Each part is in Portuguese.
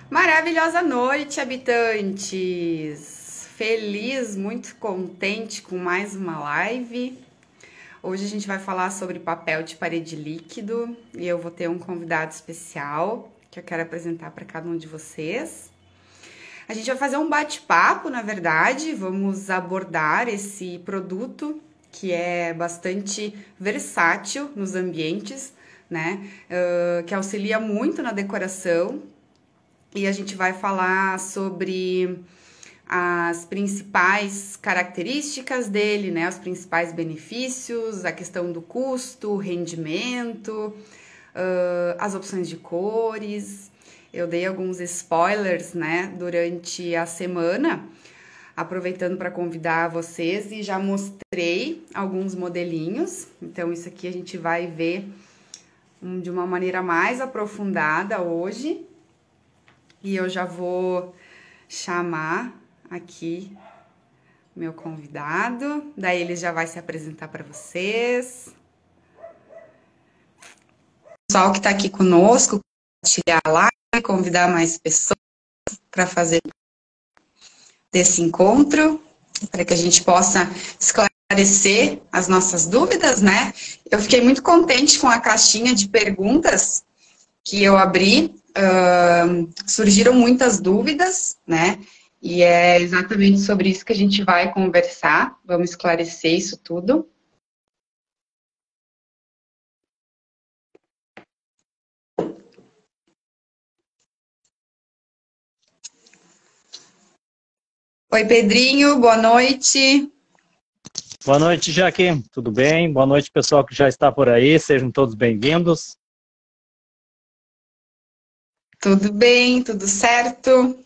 Maravilhosa noite, habitantes! Feliz, muito contente com mais uma live. Hoje a gente vai falar sobre papel de parede líquido e eu vou ter um convidado especial que eu quero apresentar para cada um de vocês. A gente vai fazer um bate-papo, na verdade, vamos abordar esse produto que é bastante versátil nos ambientes, né? Que auxilia muito na decoração. E a gente vai falar sobre as principais características dele, né? Os principais benefícios, a questão do custo, rendimento, as opções de cores. Eu dei alguns spoilers, né, durante a semana, aproveitando para convidar vocês e já mostrei alguns modelinhos. Então, isso aqui a gente vai ver de uma maneira mais aprofundada hoje. E eu já vou chamar aqui meu convidado, daí ele já vai se apresentar para vocês. O pessoal que está aqui conosco, compartilhar a live, convidar mais pessoas para fazer desse encontro, para que a gente possa esclarecer as nossas dúvidas, né? Eu fiquei muito contente com a caixinha de perguntas que eu abri. Surgiram muitas dúvidas, né? E é exatamente sobre isso que a gente vai conversar. Vamos esclarecer isso tudo. Oi, Pedrinho, boa noite. Boa noite, Jaque. Tudo bem? Boa noite, pessoal que já está por aí. Sejam todos bem-vindos. Tudo bem, tudo certo?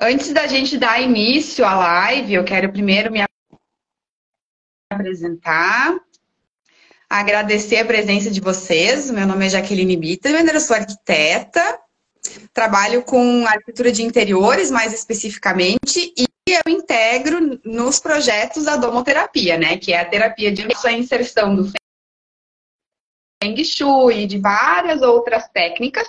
Antes da gente dar início à live, eu quero primeiro me apresentar, agradecer a presença de vocês. Meu nome é Jaqueline Bittenberg, eu sou arquiteta, trabalho com arquitetura de interiores, mais especificamente, e eu integro nos projetos a domoterapia, né, que é a terapia de inserção do Feng Shui e de várias outras técnicas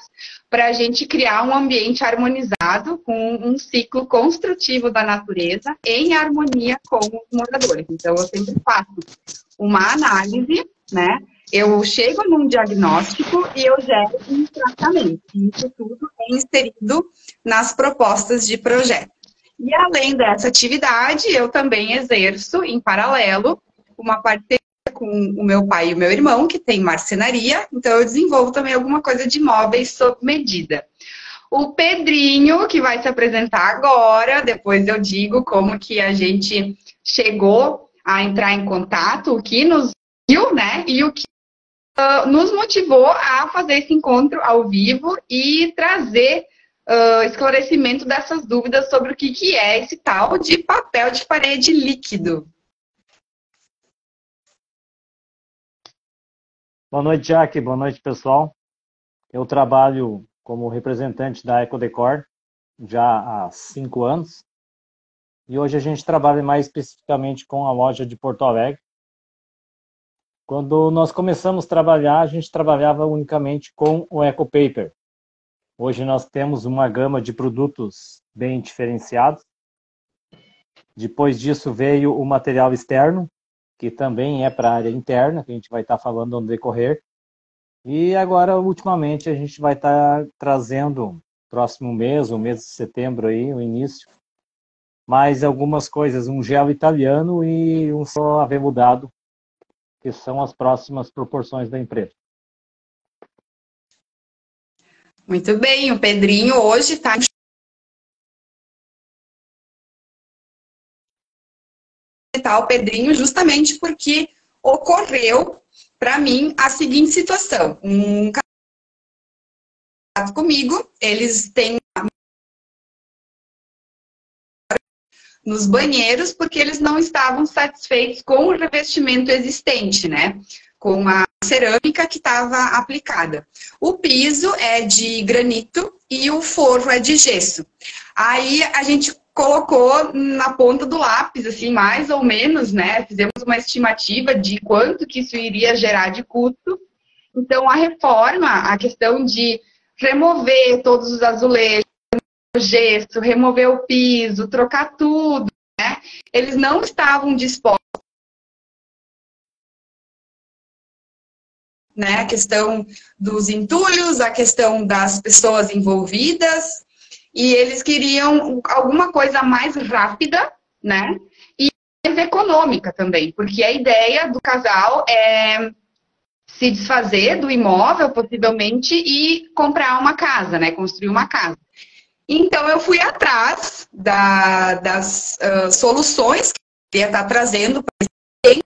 para a gente criar um ambiente harmonizado com um ciclo construtivo da natureza em harmonia com os moradores. Então, eu sempre faço uma análise, né? Eu chego num diagnóstico e eu gero um tratamento. E isso tudo é inserido nas propostas de projeto. E além dessa atividade, eu também exerço, em paralelo, uma parceria com o meu pai e o meu irmão, que tem marcenaria, então eu desenvolvo também alguma coisa de móveis sob medida. O Pedrinho, que vai se apresentar agora, depois eu digo como que a gente chegou a entrar em contato, o que nos viu, né, e o que nos motivou a fazer esse encontro ao vivo e trazer esclarecimento dessas dúvidas sobre o que é esse tal de papel de parede líquido. Boa noite, Jaque. Boa noite, pessoal. Eu trabalho como representante da Ecodecor já há 5 anos. E hoje a gente trabalha mais especificamente com a loja de Porto Alegre. Quando nós começamos a trabalhar, a gente trabalhava unicamente com o EcoPaper. Hoje nós temos uma gama de produtos bem diferenciados. Depois disso veio o material externo, que também é para a área interna, que a gente vai estar falando no decorrer. E agora, ultimamente, a gente vai estar trazendo, próximo mês, o mês de setembro, aí, o início, mais algumas coisas, um gel italiano e um só aveludado, que são as próximas proporções da empresa. Muito bem, o Pedrinho hoje está o Pedrinho justamente porque ocorreu para mim a seguinte situação. Um casado comigo, eles têm nos banheiros porque eles não estavam satisfeitos com o revestimento existente, né? Com a cerâmica que estava aplicada. O piso é de granito e o forro é de gesso. Aí a gente colocou na ponta do lápis, assim, mais ou menos, né? Fizemos uma estimativa de quanto que isso iria gerar de custo. Então, a reforma, a questão de remover todos os azulejos, o gesso, remover o piso, trocar tudo, né? Eles não estavam dispostos, né? A questão dos entulhos, a questão das pessoas envolvidas, e eles queriam alguma coisa mais rápida, né? E mais econômica também, porque a ideia do casal é se desfazer do imóvel, possivelmente, e comprar uma casa, né? Construir uma casa. Então, eu fui atrás das soluções que ele ia estar trazendo para esse.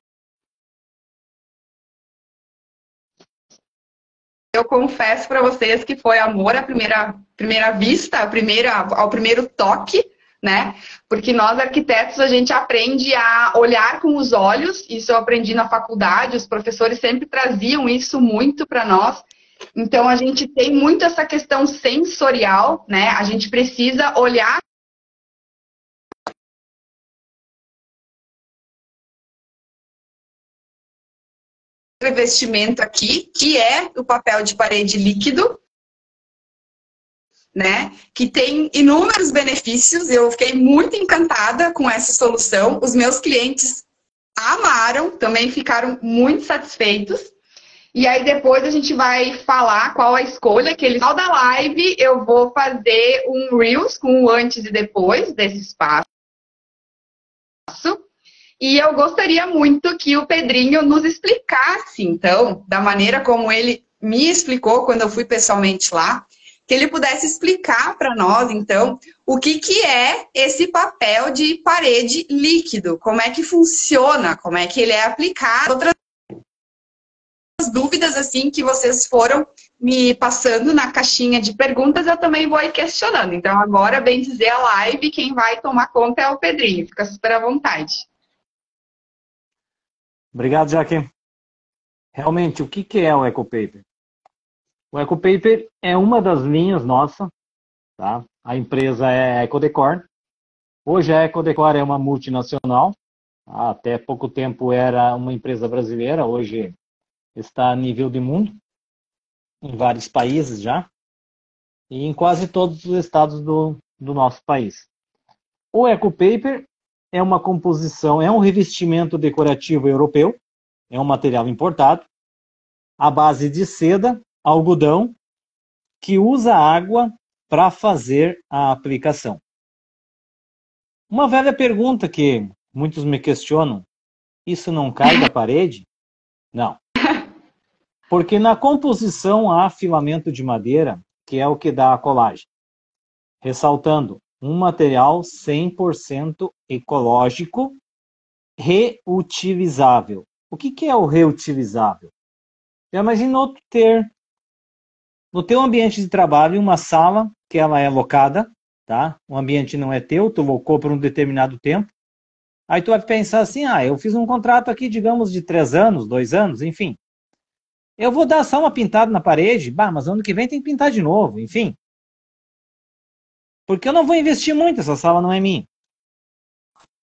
Eu confesso para vocês que foi amor à primeira vista, ao primeiro toque, né? Porque nós, arquitetos, a gente aprende a olhar com os olhos. Isso eu aprendi na faculdade, os professores sempre traziam isso muito para nós. Então, a gente tem muito essa questão sensorial, né? A gente precisa olhar o revestimento aqui, que é o papel de parede líquido, né? Que tem inúmeros benefícios. Eu fiquei muito encantada com essa solução. Os meus clientes amaram, também ficaram muito satisfeitos. E aí depois a gente vai falar qual a escolha, que no final da live eu vou fazer um Reels com o antes e depois desse espaço. E eu gostaria muito que o Pedrinho nos explicasse, então, da maneira como ele me explicou quando eu fui pessoalmente lá, que ele pudesse explicar para nós, então, o que é esse papel de parede líquido, como é que funciona, como é que ele é aplicado. Outras dúvidas assim que vocês foram me passando na caixinha de perguntas, eu também vou ir questionando. Então, agora, bem dizer a live, quem vai tomar conta é o Pedrinho. Fica super à vontade. Obrigado, Jaque. Realmente, o que é o EcoPaper? O EcoPaper é uma das linhas nossa, tá? A empresa é a Ecodecor. Hoje a Ecodecor é uma multinacional. Até pouco tempo era uma empresa brasileira, hoje está a nível de mundo, em vários países já, e em quase todos os estados do nosso país. O EcoPaper é uma composição, é um revestimento decorativo europeu, é um material importado, à base de seda, algodão, que usa água para fazer a aplicação. Uma velha pergunta que muitos me questionam, isso não cai da parede? Não. Porque na composição há filamento de madeira, que é o que dá a colagem. Ressaltando, um material 100% ecológico, reutilizável. O que é o reutilizável? Já imaginou ter no teu ambiente de trabalho uma sala que ela é locada, tá? O ambiente não é teu, tu locou por um determinado tempo. Aí tu vai pensar assim, eu fiz um contrato aqui, digamos, de 3 anos, 2 anos, enfim. Eu vou dar só uma pintada na parede, mas ano que vem tem que pintar de novo, enfim. Porque eu não vou investir muito, essa sala não é minha.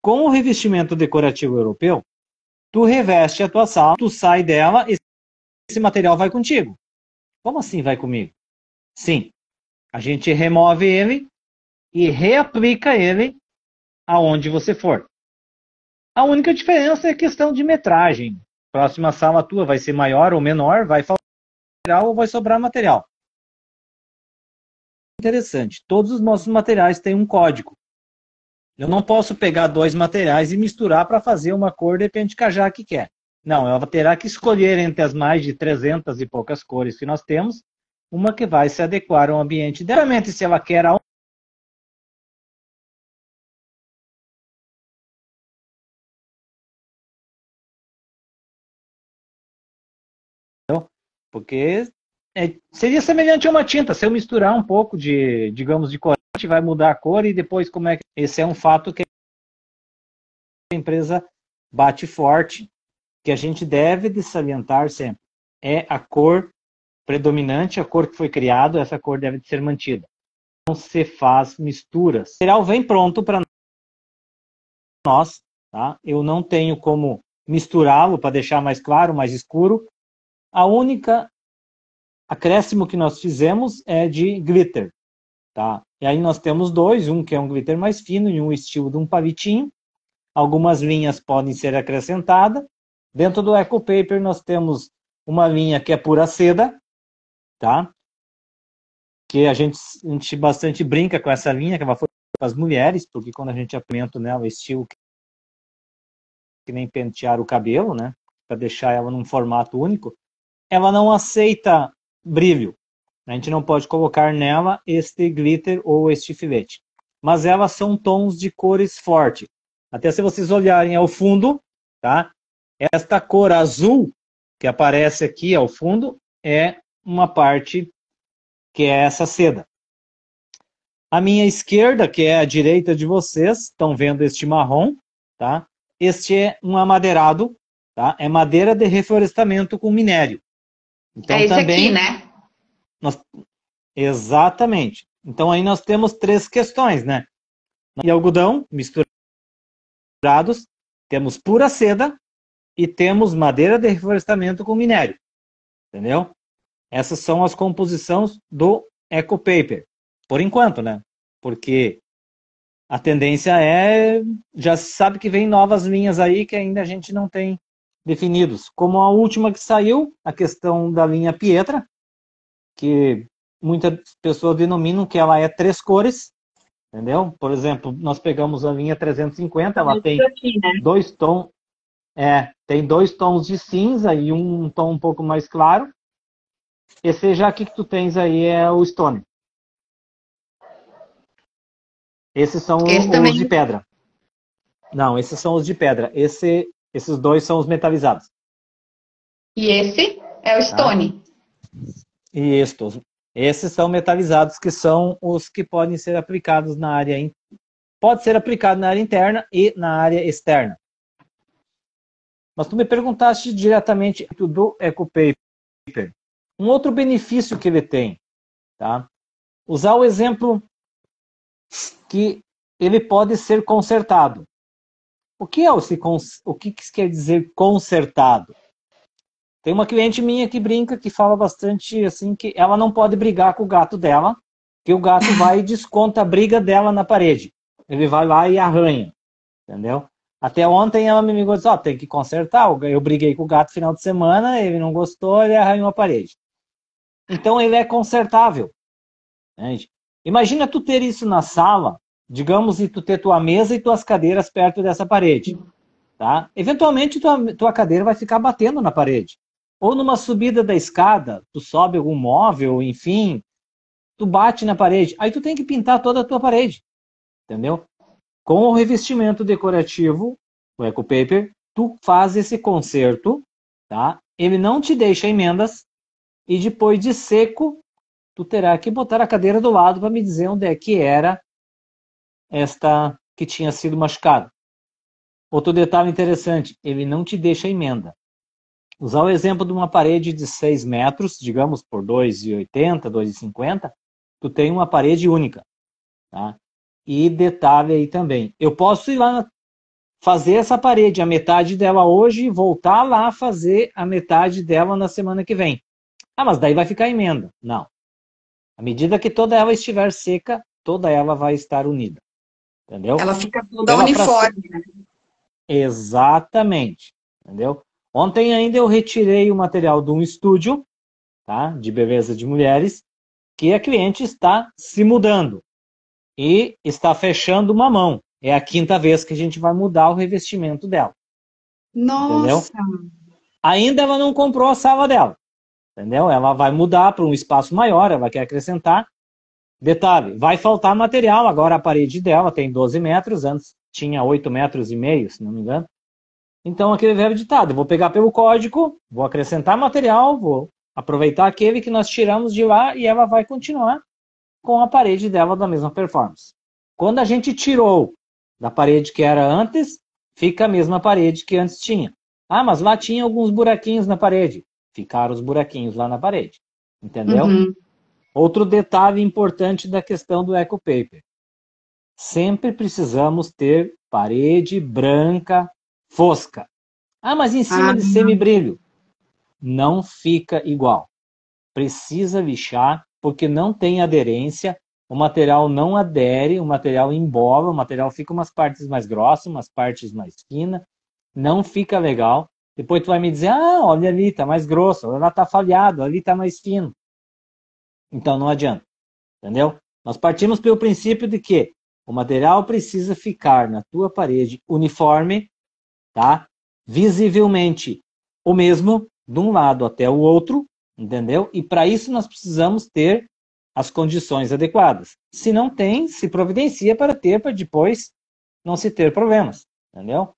Com o revestimento decorativo europeu, tu reveste a tua sala, tu sai dela e esse material vai contigo. Como assim vai comigo? Sim, a gente remove ele e reaplica ele aonde você for. A única diferença é a questão de metragem. Próxima sala tua vai ser maior ou menor, vai faltar material ou vai sobrar material. Interessante, todos os nossos materiais têm um código. Eu não posso pegar 2 materiais e misturar para fazer uma cor depende de já que quer. Não, ela terá que escolher entre as mais de 300 e poucas cores que nós temos, uma que vai se adequar ao ambiente dela. Se ela quer a porque seria semelhante a uma tinta. Se eu misturar um pouco de, digamos, de corante, vai mudar a cor e depois como é que... Esse é um fato que a empresa bate forte, que a gente deve de salientar sempre. É a cor predominante, a cor que foi criada, essa cor deve de ser mantida. Não se faz misturas. O material vem pronto para nós, tá? Eu não tenho como misturá-lo para deixar mais claro, mais escuro. A única acréscimo que nós fizemos é de glitter, tá? E aí nós temos dois, um que é um glitter mais fino e um estilo de um palitinho. Algumas linhas podem ser acrescentadas. Dentro do Eco Paper nós temos uma linha que é pura seda, tá? Que a gente bastante brinca com essa linha, que ela foi para as mulheres, porque quando a gente apimenta nela, estilo que nem pentear o cabelo, né? Para deixar ela num formato único, ela não aceita brilho. A gente não pode colocar nela este glitter ou este filete. Mas elas são tons de cores fortes. Até se vocês olharem ao fundo, tá? Esta cor azul que aparece aqui ao fundo é uma parte que é essa seda. A minha esquerda, que é a direita de vocês, estão vendo este marrom, tá? Este é um amadeirado, tá? É madeira de reflorestamento com minério. Então, é esse também, aqui, né? Exatamente. Então, aí nós temos três questões, né? E algodão misturados, temos pura seda e temos madeira de reflorestamento com minério. Entendeu? Essas são as composições do Eco Paper. Por enquanto, né? Porque a tendência é... Já se sabe que vem novas linhas aí que ainda a gente não tem definidos. Como a última que saiu, a questão da linha Pietra, que muitas pessoas denominam que ela é 3 cores, entendeu? Por exemplo, nós pegamos a linha 350, ela tem aqui, né? 2 tons, tem 2 tons de cinza e um tom um pouco mais claro. Esse já aqui que tu tens aí é o Stone. Esses são os também... de pedra. Não, esses são os de pedra. Esses dois são os metalizados. E esse é o Stone. E esses são metalizados, que são os que podem ser aplicados na área... Pode ser aplicado na área interna e na área externa. Mas tu me perguntaste diretamente do Eco Paper. Um outro benefício que ele tem, tá? Usar o exemplo que ele pode ser consertado. O que quer dizer consertado? Tem uma cliente minha que brinca, que fala bastante assim, que ela não pode brigar com o gato dela, que o gato vai e desconta a briga dela na parede. Ele vai lá e arranha, entendeu? Até ontem ela me ligou e disse, tem que consertar. Eu briguei com o gato no final de semana, ele não gostou, ele arranhou a parede. Então ele é consertável. Entende? Imagina tu ter isso na sala, digamos, e tu ter tua mesa e tuas cadeiras perto dessa parede. Tá? Eventualmente tua cadeira vai ficar batendo na parede. Ou numa subida da escada, tu sobe algum móvel, enfim, tu bate na parede. Aí tu tem que pintar toda a tua parede. Entendeu? Com o revestimento decorativo, o Eco Paper, tu faz esse conserto, tá? Ele não te deixa emendas, e depois de seco, tu terá que botar a cadeira do lado para me dizer onde é que era esta que tinha sido machucada. Outro detalhe interessante, ele não te deixa emenda. Usar o exemplo de uma parede de 6 metros, digamos por 2,80, 2,50, tu tem uma parede única. Tá? E detalhe aí também, eu posso ir lá fazer essa parede, a metade dela hoje, e voltar lá fazer a metade dela na semana que vem. Mas daí vai ficar emenda. Não. À medida que toda ela estiver seca, toda ela vai estar unida. Entendeu? Ela fica toda uniforme. Exatamente. Entendeu? Ontem ainda eu retirei o material de um estúdio, tá? De beleza de mulheres, que a cliente está se mudando e está fechando uma mão. É a 5ª vez que a gente vai mudar o revestimento dela. Nossa! Entendeu? Ainda ela não comprou a sala dela. Entendeu? Ela vai mudar para um espaço maior, ela quer acrescentar. Detalhe, vai faltar material. Agora a parede dela tem 12 metros, antes tinha 8,5 metros, se não me engano. Então aquele velho ditado, eu vou pegar pelo código, vou acrescentar material, vou aproveitar aquele que nós tiramos de lá e ela vai continuar com a parede dela da mesma performance. Quando a gente tirou da parede que era antes, fica a mesma parede que antes tinha. Mas lá tinha alguns buraquinhos na parede. Ficaram os buraquinhos lá na parede. Entendeu? Uhum. Outro detalhe importante da questão do Eco Paper. Sempre precisamos ter parede branca fosca. Mas em cima de semibrilho. Não fica igual. precisa lixar, porque não tem aderência, o material não adere, o material embola, o material fica umas partes mais grossas, umas partes mais finas, não fica legal. Depois tu vai me dizer, ah, olha ali, tá mais grosso, olha lá tá falhado, ali tá mais fino. Então não adianta, entendeu? Nós partimos pelo princípio de que o material precisa ficar na tua parede uniforme, tá? Visivelmente o mesmo, de um lado até o outro, entendeu? E para isso nós precisamos ter as condições adequadas. Se não tem, se providencia para ter, para depois não se ter problemas, entendeu?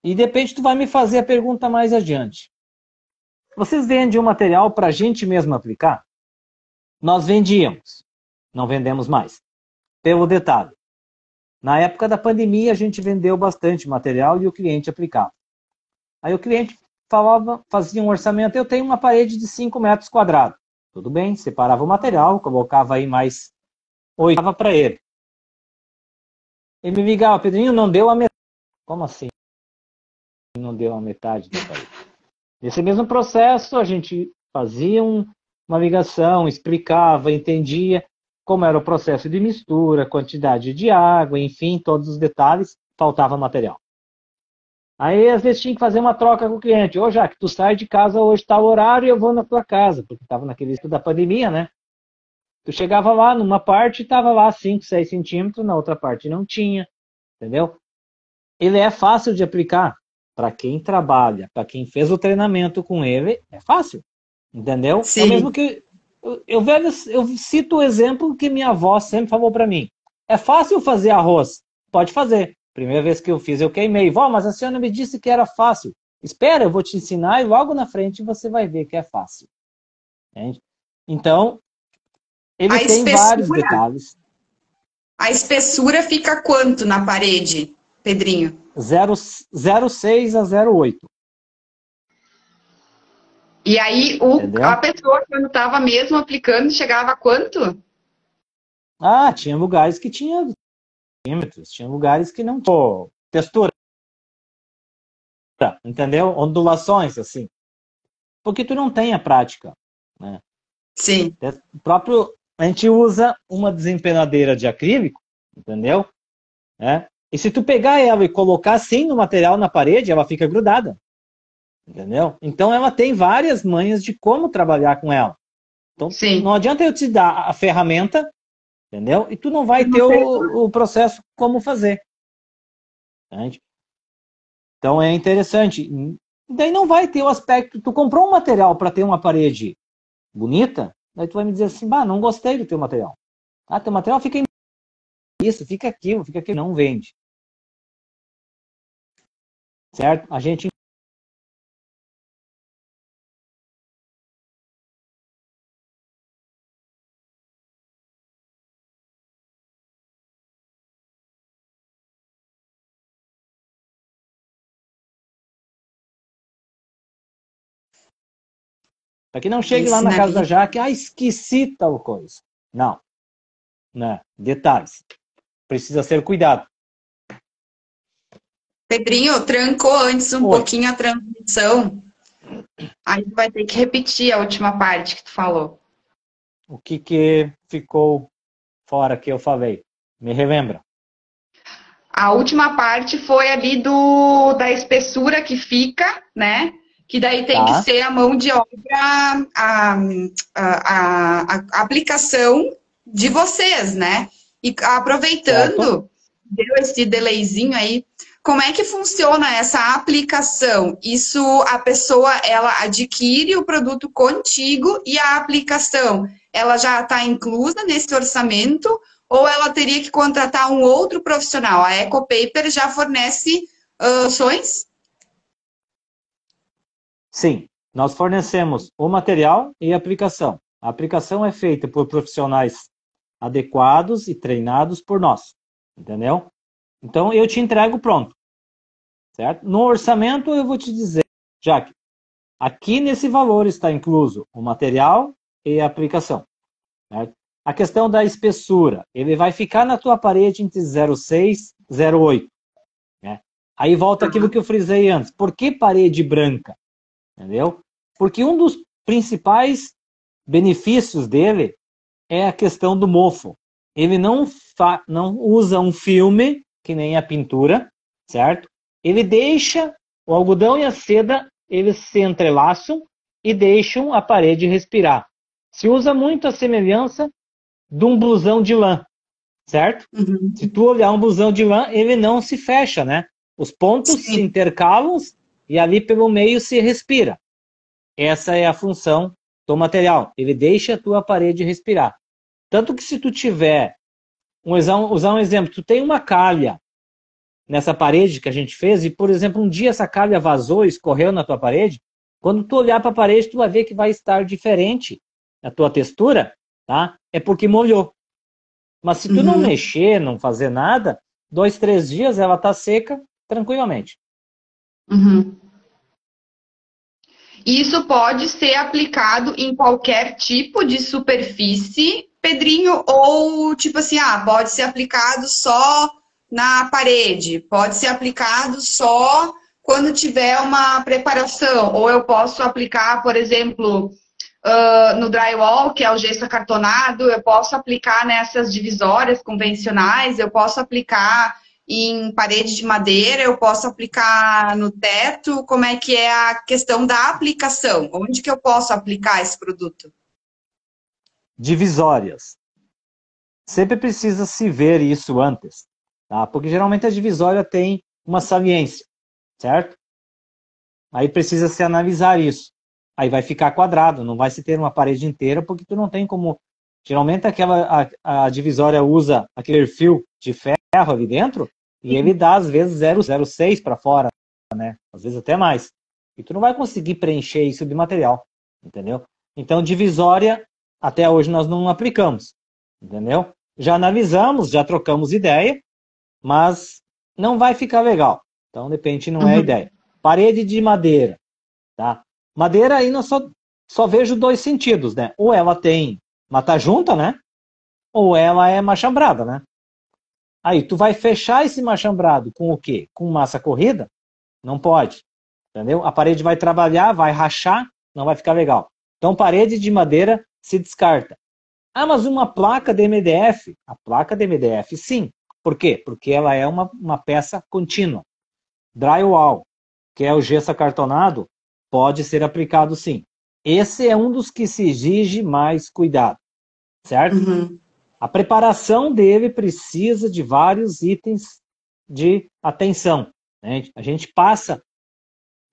E de repente tu vai me fazer a pergunta mais adiante. Vocês vendem o material para a gente mesmo aplicar? Nós vendíamos, não vendemos mais. Pelo detalhe, na época da pandemia a gente vendeu bastante material e o cliente aplicava. Aí o cliente falava, fazia um orçamento, eu tenho uma parede de 5 metros quadrados. Tudo bem, separava o material, colocava aí mais 8 para ele. Ele me ligava, Pedrinho, não deu a metade. Como assim? Não deu a metade da parede. Nesse mesmo processo, a gente fazia uma ligação, explicava, entendia como era o processo de mistura, quantidade de água, enfim, todos os detalhes, faltava material. Aí, às vezes, tinha que fazer uma troca com o cliente. Ô, Jaque, tu sai de casa hoje, tal horário, e eu vou na tua casa, porque estava naquele estudo da pandemia, né? Tu chegava lá, numa parte, estava lá 5, 6 centímetros, na outra parte não tinha, entendeu? Ele é fácil de aplicar. Para quem trabalha, para quem fez o treinamento com ele, é fácil, entendeu? Sim. É o mesmo que eu cito o exemplo que minha avó sempre falou para mim. É fácil fazer arroz? Pode fazer. Primeira vez que eu fiz, eu queimei. Vó, mas a senhora me disse que era fácil. Espera, eu vou te ensinar e logo na frente você vai ver que é fácil. Entende? Então, ele tem vários detalhes. A espessura fica quanto na parede, Pedrinho? 0,6 a 0,8. E aí, a pessoa, quando estava mesmo aplicando, chegava a quanto? Ah, tinha lugares que tinha centímetros, tinha lugares que não tinha textura. Entendeu? Ondulações, assim. Porque tu não tem a prática. Né? Sim. A gente usa uma desempenadeira de acrílico, entendeu? E se tu pegar ela e colocar assim no material na parede, ela fica grudada. Entendeu? Então ela tem várias manhas de como trabalhar com ela. Então Sim. Não adianta eu te dar a ferramenta, entendeu? E tu não vai ter o processo como fazer. Entende? Então é interessante. Daí não vai ter o aspecto. Tu comprou um material para ter uma parede bonita, daí tu vai me dizer assim, bah, não gostei do teu material. Ah, teu material fica isso, fica aquilo, não vende. Certo? A gente para que não chegue lá na casa da Jaque, esqueci tal coisa. Não. Né? Detalhes. Precisa ser cuidado. Pedrinho, trancou antes pouquinho a transmissão. Aí tu vai ter que repetir a última parte que tu falou. O que ficou fora que eu falei? Me relembra. A última parte foi ali da espessura que fica, né? Que daí tem que ser a mão de obra, a aplicação de vocês, né? E aproveitando, deu esse delayzinho aí, como é que funciona essa aplicação? Isso, a pessoa, ela adquire o produto contigo e a aplicação, ela já está inclusa nesse orçamento ou ela teria que contratar um outro profissional? A EcoPaper já fornece opções? Sim, nós fornecemos o material e a aplicação. A aplicação é feita por profissionais adequados e treinados por nós, entendeu? Então, eu te entrego pronto, certo? No orçamento, eu vou te dizer, Jaque, aqui nesse valor está incluso o material e a aplicação, certo? A questão da espessura, ele vai ficar na tua parede entre 0,6 e 0,8, né? Aí volta aquilo que eu frisei antes. Por que parede branca? Entendeu? Porque um dos principais benefícios dele é a questão do mofo. Ele não usa um filme, que nem a pintura, certo? Ele deixa o algodão e a seda, eles se entrelaçam e deixam a parede respirar. Se usa muito a semelhança de um blusão de lã, certo? Uhum. Se tu olhar um blusão de lã, ele não se fecha, né? Os pontos se intercalam e ali pelo meio se respira. Essa é a função do material. Ele deixa a tua parede respirar. Tanto que se tu tiver, usar um exemplo, tu tem uma calha nessa parede que a gente fez e, por exemplo, um dia essa calha vazou, escorreu na tua parede, quando tu olhar para a parede, tu vai ver que vai estar diferente a tua textura, tá? É porque molhou. Mas se tu não mexer, não fazer nada, 2, 3 dias ela tá seca tranquilamente. Uhum. Isso pode ser aplicado em qualquer tipo de superfície, Pedrinho, ou tipo assim, pode ser aplicado só na parede, pode ser aplicado só quando tiver uma preparação, ou eu posso aplicar, por exemplo, no drywall, que é o gesso acartonado, eu posso aplicar nessas divisórias convencionais, eu posso aplicar em parede de madeira, eu posso aplicar no teto, como é que é a questão da aplicação? Onde que eu posso aplicar esse produto? Divisórias. Sempre precisa se ver isso antes, tá? Porque geralmente a divisória tem uma saliência, certo? Aí precisa se analisar isso. Aí vai ficar quadrado, não vai se ter uma parede inteira, porque tu não tem como... Geralmente a divisória usa aquele fio de ferro ali dentro, e ele dá às vezes 0,06 para fora, né? Às vezes até mais. E tu não vai conseguir preencher isso de material, entendeu? Então divisória, até hoje nós não aplicamos, entendeu? Já analisamos, já trocamos ideia, mas não vai ficar legal. Então, de repente, não é a ideia. Parede de madeira, tá? Madeira aí nós só vejo 2 sentidos, né? Ou ela tem mata junta, né? Ou ela é machambrada, né? Aí tu vai fechar esse machambrado com o quê? Com massa corrida? Não pode, entendeu? A parede vai trabalhar, vai rachar, não vai ficar legal. Então parede de madeira se descarta. Ah, mas uma placa de MDF? A placa de MDF sim. Por quê? Porque ela é uma peça contínua. Drywall, que é o gesso acartonado, pode ser aplicado sim. Esse é um dos que se exige mais cuidado, certo? A preparação dele precisa de vários itens de atenção, né? A gente passa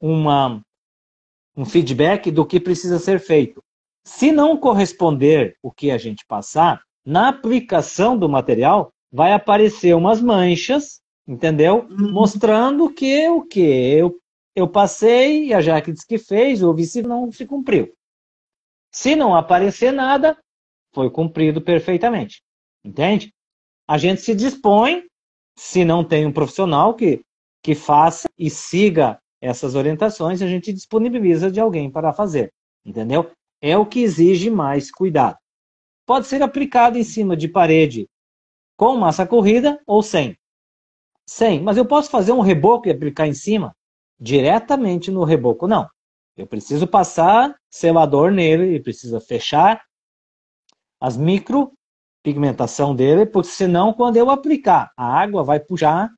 um feedback do que precisa ser feito. Se não corresponder o que a gente passar, na aplicação do material vai aparecer umas manchas, entendeu? Mostrando que o que eu passei e a Jaque disse que fez, ou vice não se cumpriu. Se não aparecer nada, foi cumprido perfeitamente. Entende? A gente se dispõe, se não tem um profissional que faça e siga essas orientações, a gente disponibiliza de alguém para fazer. Entendeu? É o que exige mais cuidado. Pode ser aplicado em cima de parede com massa corrida ou sem. Sem, mas eu posso fazer um reboco e aplicar em cima? Diretamente no reboco, não. Eu preciso passar selador nele, e precisa fechar as micropigmentação dele, porque senão quando eu aplicar, a água vai puxar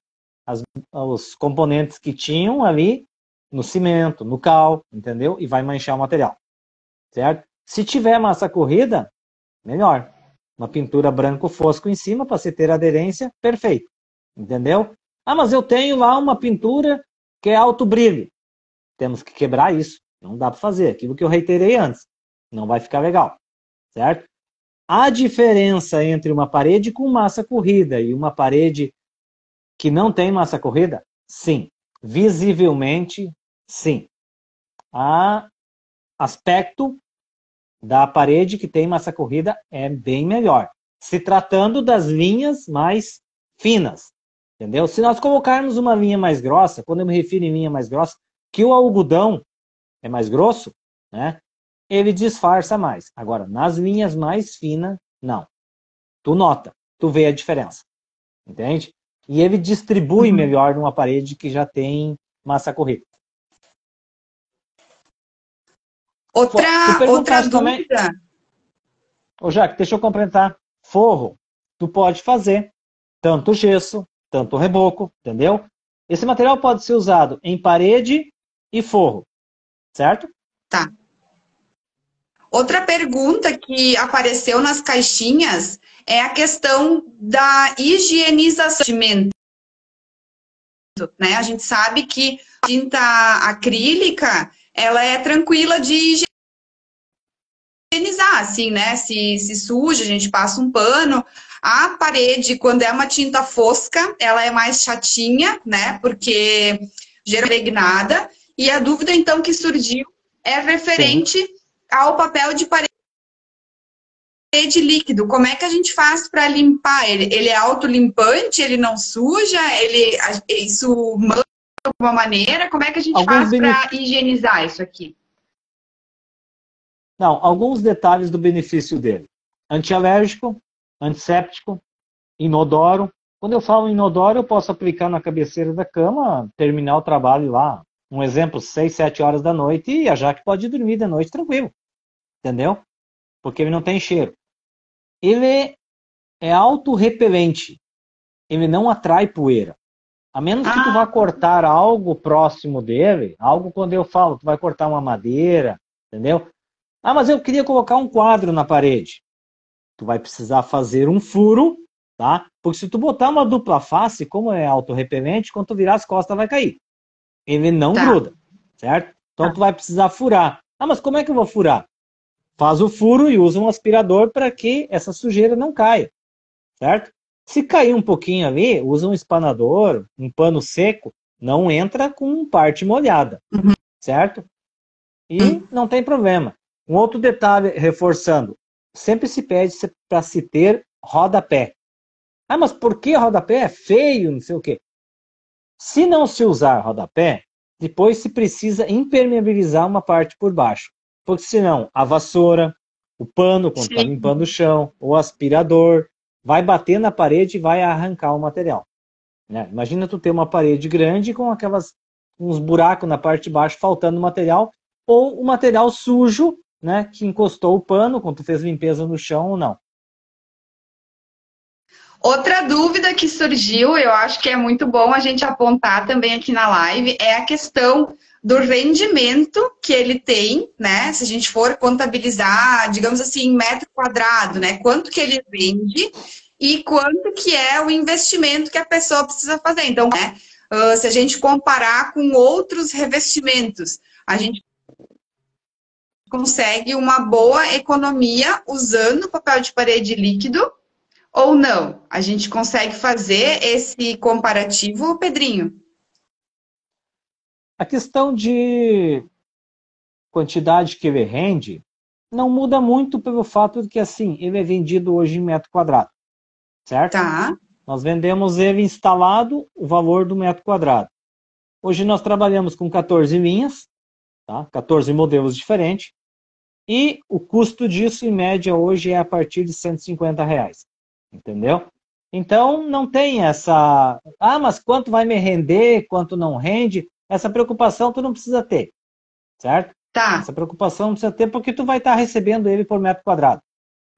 os componentes que tinham ali no cimento, no cal, entendeu? E vai manchar o material, certo? Se tiver massa corrida, melhor. Uma pintura branco fosco em cima para você ter aderência, perfeito, entendeu? Ah, mas eu tenho lá uma pintura que é alto brilho. Temos que quebrar isso. Não dá para fazer. Aquilo que eu reiterei antes. Não vai ficar legal. Certo? A diferença entre uma parede com massa corrida e uma parede que não tem massa corrida? Sim. Visivelmente, sim. Há aspecto da parede que tem massa corrida é bem melhor. Se tratando das linhas mais finas. Entendeu? Se nós colocarmos uma linha mais grossa, quando eu me refiro em linha mais grossa, que o algodão é mais grosso, né? Ele disfarça mais. Agora, nas linhas mais finas, não. Tu nota, tu vê a diferença. Entende? E ele distribui melhor numa parede que já tem massa corrida. Outra também, dúvida. ô Jaque, deixa eu complementar. Forro, tu pode fazer tanto gesso, tanto reboco, entendeu? Esse material pode ser usado em parede e forro, certo? Tá. Outra pergunta que apareceu nas caixinhas é a questão da higienização de cimento, né? A gente sabe que a tinta acrílica, ela é tranquila de higienizar, assim, né? Se suja, a gente passa um pano. A parede, quando é uma tinta fosca, ela é mais chatinha, né? Porque geralmente é impregnada. E a dúvida, então, que surgiu é referente ao papel de parede líquido. Como é que a gente faz para limpar ele? Ele é autolimpante? Ele não suja? Isso mancha de alguma maneira? Como é que a gente faz para higienizar isso aqui? Não, alguns detalhes do benefício dele. Antialérgico, antisséptico, inodoro. Quando eu falo inodoro, eu posso aplicar na cabeceira da cama, terminar o trabalho lá. Um exemplo, 6, 7 horas da noite, e a Jaque pode dormir de noite tranquilo. Entendeu? Porque ele não tem cheiro. Ele é autorrepelente. Ele não atrai poeira. A menos que tu vá cortar algo próximo dele, algo quando eu falo, tu vai cortar uma madeira, entendeu? Ah, mas eu queria colocar um quadro na parede. Tu vai precisar fazer um furo, tá? Porque se tu botar uma dupla face, como é autorrepelente, quando tu virar as costas vai cair. Ele não gruda, certo? Então tu vai precisar furar. Ah, mas como é que eu vou furar? Faz o furo e usa um aspirador para que essa sujeira não caia, certo? Se cair um pouquinho ali, usa um espanador, um pano seco, não entra com parte molhada, certo? E não tem problema. Um outro detalhe, reforçando, sempre se pede para se ter rodapé. Ah, mas por que rodapé? É feio, não sei o quê. Se não se usar rodapé, depois se precisa impermeabilizar uma parte por baixo. Porque senão a vassoura, o pano quando está limpando o chão, o aspirador, vai bater na parede e vai arrancar o material. Né? Imagina tu ter uma parede grande com uns buracos na parte de baixo faltando material, ou o material sujo, né, que encostou o pano quando tu fez limpeza no chão ou não. Outra dúvida que surgiu, eu acho que é muito bom a gente apontar também aqui na live, é a questão do rendimento que ele tem, né? Se a gente for contabilizar, digamos assim, em metro quadrado, né? Quanto que ele vende e quanto que é o investimento que a pessoa precisa fazer. Então, né, se a gente comparar com outros revestimentos, a gente consegue uma boa economia usando papel de parede líquido ou não? A gente consegue fazer esse comparativo, Pedrinho? A questão de quantidade que ele rende não muda muito pelo fato de que, assim, ele é vendido hoje em metro quadrado, certo? Tá. Nós vendemos ele instalado, o valor do metro quadrado. Hoje nós trabalhamos com 14 linhas, tá? 14 modelos diferentes, e o custo disso, em média, hoje é a partir de R$ 150, entendeu? Então, não tem essa... Ah, mas quanto vai me render, quanto não rende? Essa preocupação tu não precisa ter, certo? Tá. Essa preocupação não precisa ter porque tu vai estar recebendo ele por metro quadrado,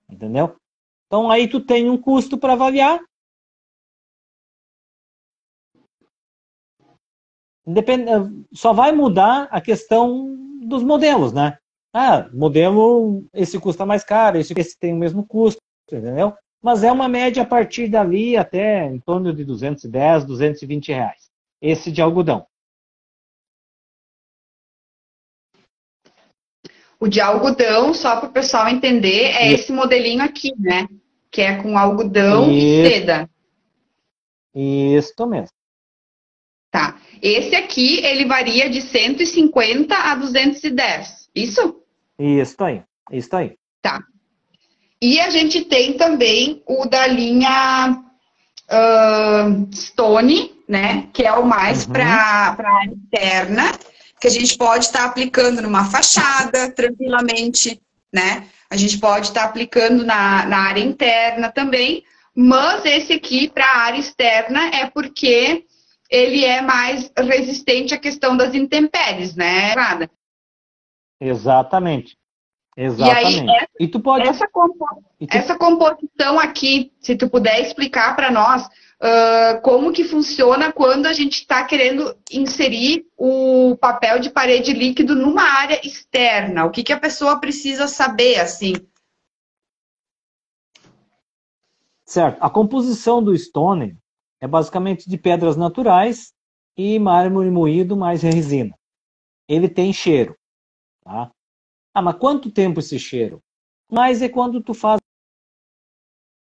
entendeu? Então, aí tu tem um custo para avaliar. Só vai mudar a questão dos modelos, né? Ah, modelo, esse custa mais caro, esse tem o mesmo custo, entendeu? Mas é uma média a partir dali até em torno de R$ 210, R$ 220. Esse de algodão. O de algodão, só para o pessoal entender, é esse modelinho aqui, né? Que é com algodão e seda. Isso mesmo. Tá. Esse aqui, ele varia de 150 a 210. Isso? Isso aí. Isso aí. Tá. E a gente tem também o da linha Stone, né? Que é o mais para a área interna, que a gente pode estar aplicando numa fachada tranquilamente, né? A gente pode estar aplicando na área interna também, mas esse aqui para a área externa é porque ele é mais resistente à questão das intempéries, né? Exatamente. E aí, Exatamente. E tu pode. essa composição aqui, se tu puder explicar para nós, como que funciona quando a gente está querendo inserir o papel de parede líquido numa área externa? O que que a pessoa precisa saber, assim? Certo. A composição do stone é basicamente de pedras naturais e mármore moído mais resina. Ele tem cheiro. Tá? Ah, mas quanto tempo esse cheiro? Mas é quando tu faz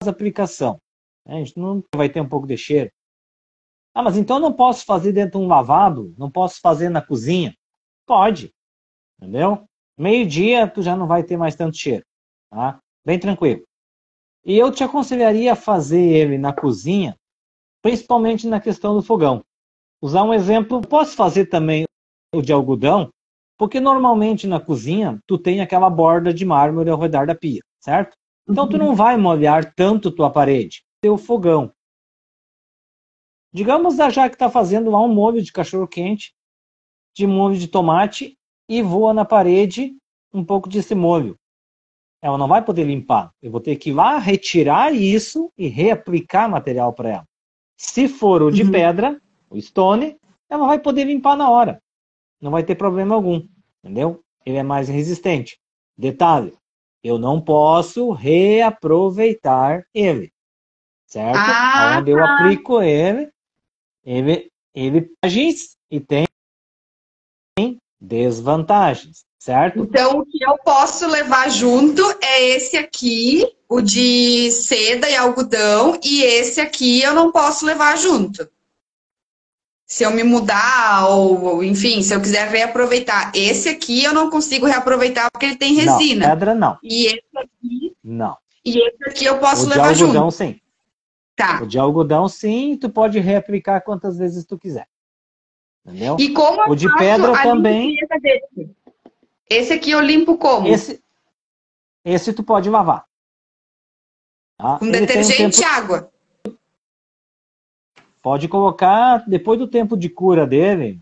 a aplicação. A gente não vai ter um pouco de cheiro. Ah, mas então eu não posso fazer dentro de um lavabo? Não posso fazer na cozinha? Pode. Entendeu? Meio-dia tu já não vai ter mais tanto cheiro. Tá? Bem tranquilo. E eu te aconselharia a fazer ele na cozinha, principalmente na questão do fogão. Usar um exemplo, posso fazer também o de algodão, porque normalmente na cozinha tu tem aquela borda de mármore ao redor da pia, certo? Então tu não vai molhar tanto tua parede, teu fogão. Digamos a já que está fazendo lá um molho de cachorro-quente, de molho de tomate, e voa na parede um pouco desse molho. Ela não vai poder limpar. Eu vou ter que ir lá retirar isso e reaplicar material para ela. Se for o de pedra, o stone, ela vai poder limpar na hora. Não vai ter problema algum. Entendeu? Ele é mais resistente. Detalhe, eu não posso reaproveitar ele. Certo? Onde eu aplico ele vantagens e tem desvantagens. Certo? Então, o que eu posso levar junto é esse aqui, o de seda e algodão, e esse aqui eu não posso levar junto. Se eu me mudar, ou enfim, se eu quiser reaproveitar. Esse aqui eu não consigo reaproveitar porque ele tem resina. Não, pedra não. E esse aqui. Não. E esse aqui eu posso o de levar algodão, junto. Sim. Tá. O de algodão, sim, tu pode reaplicar quantas vezes tu quiser. Entendeu? E como eu o de pedra também. Desse? Esse aqui eu limpo como? Esse tu pode lavar. Tá? Com detergente e água. Pode colocar, depois do tempo de cura dele,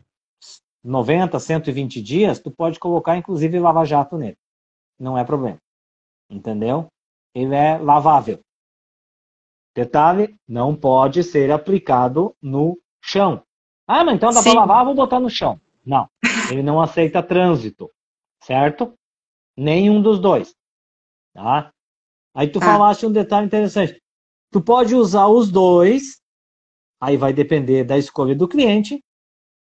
90, 120 dias, tu pode colocar inclusive lava-jato nele. Não é problema. Entendeu? Ele é lavável. Detalhe, não pode ser aplicado no chão. Ah, mas então dá para lavar, vou botar no chão. Não, ele não aceita trânsito. Certo? Nenhum dos dois. Tá? Aí tu falaste um detalhe interessante. Tu pode usar os dois, aí vai depender da escolha do cliente,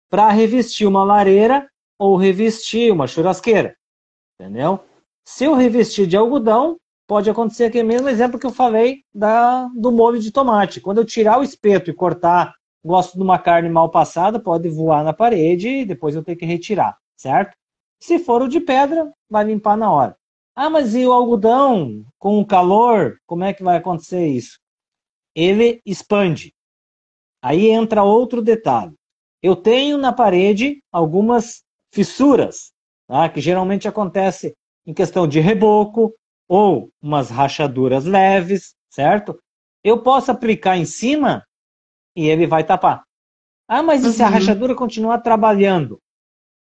para revestir uma lareira ou revestir uma churrasqueira. Entendeu? Se eu revestir de algodão, pode acontecer aquele mesmo exemplo que eu falei do molho de tomate. Quando eu tirar o espeto e cortar, gosto de uma carne mal passada, pode voar na parede e depois eu tenho que retirar, certo? Se for o de pedra, vai limpar na hora. Ah, mas e o algodão com o calor, como é que vai acontecer isso? Ele expande. Aí entra outro detalhe. Eu tenho na parede algumas fissuras, tá? Que geralmente acontece em questão de reboco ou umas rachaduras leves, certo? Eu posso aplicar em cima e ele vai tapar. Ah, mas e se a rachadura continuar trabalhando?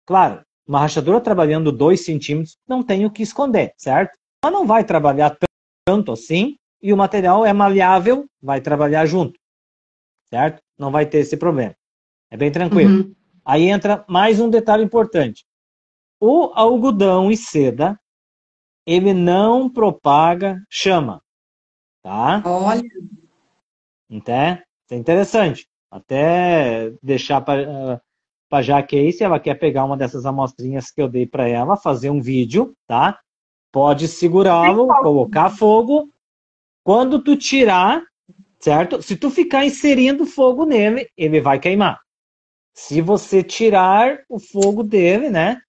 Claro, uma rachadura trabalhando 2 centímetros não tem o que esconder, certo? Ela não vai trabalhar tanto assim e o material é maleável, vai trabalhar junto, certo? Não vai ter esse problema. É bem tranquilo. Aí entra mais um detalhe importante. O algodão e seda, ele não propaga chama, tá? Olha. Então, isso é interessante. Até deixar para a Jaque aí, se ela quer pegar uma dessas amostrinhas que eu dei para ela, fazer um vídeo, tá? Pode segurá-lo, colocar fogo. Quando tu tirar, certo? Se tu ficar inserindo fogo nele, ele vai queimar. Se você tirar o fogo dele, né?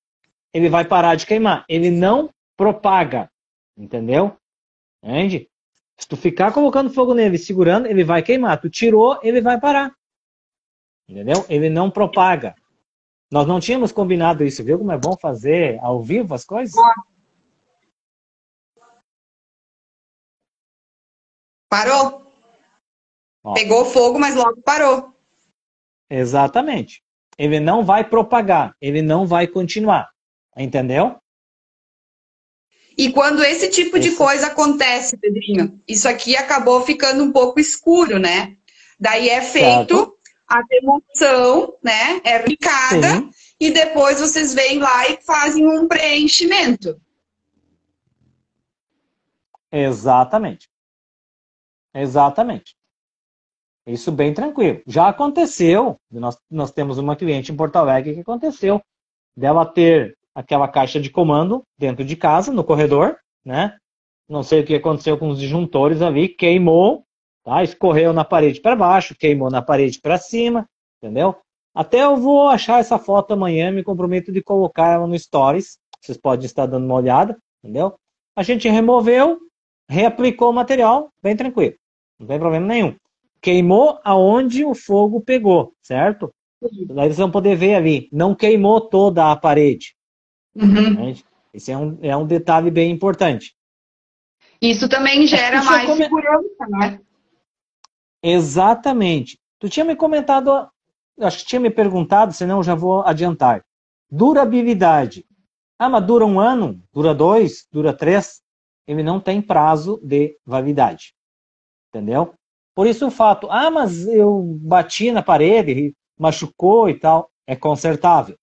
Ele vai parar de queimar. Ele não propaga. Entendeu? Entende? Se tu ficar colocando fogo nele, segurando, ele vai queimar. Tu tirou, ele vai parar. Entendeu? Ele não propaga. Nós não tínhamos combinado isso, viu? Como é bom fazer ao vivo as coisas? Parou. Pegou fogo, mas logo parou. Exatamente. Ele não vai propagar, ele não vai continuar. Entendeu? E quando esse tipo de coisa acontece, Pedrinho, isso aqui acabou ficando um pouco escuro, né? Daí é feito Certo. a remoção, né? É aplicada Sim, e depois vocês vêm lá e fazem um preenchimento. exatamente. Exatamente. Isso bem tranquilo. Já aconteceu, nós temos uma cliente em Porto Alegre que aconteceu dela ter aquela caixa de comando dentro de casa, no corredor, né? Não sei o que aconteceu com os disjuntores ali, queimou, tá? Escorreu na parede para baixo, queimou na parede para cima, entendeu? Até eu vou achar essa foto amanhã, me comprometo de colocar ela no Stories, vocês podem estar dando uma olhada, entendeu? A gente removeu, reaplicou o material, bem tranquilo, não tem problema nenhum. Queimou aonde o fogo pegou, certo? Daí vocês vão poder ver ali, não queimou toda a parede. Uhum. Né? Esse é um detalhe bem importante. Isso também gera mais segurança, né? Exatamente. Tu tinha me comentado, acho que tinha me perguntado, senão eu já vou adiantar. Durabilidade. Ah, mas dura 1 ano? Dura 2? Dura 3? Ele não tem prazo de validade. Entendeu? Por isso o fato, mas eu bati na parede, machucou e tal, é consertável.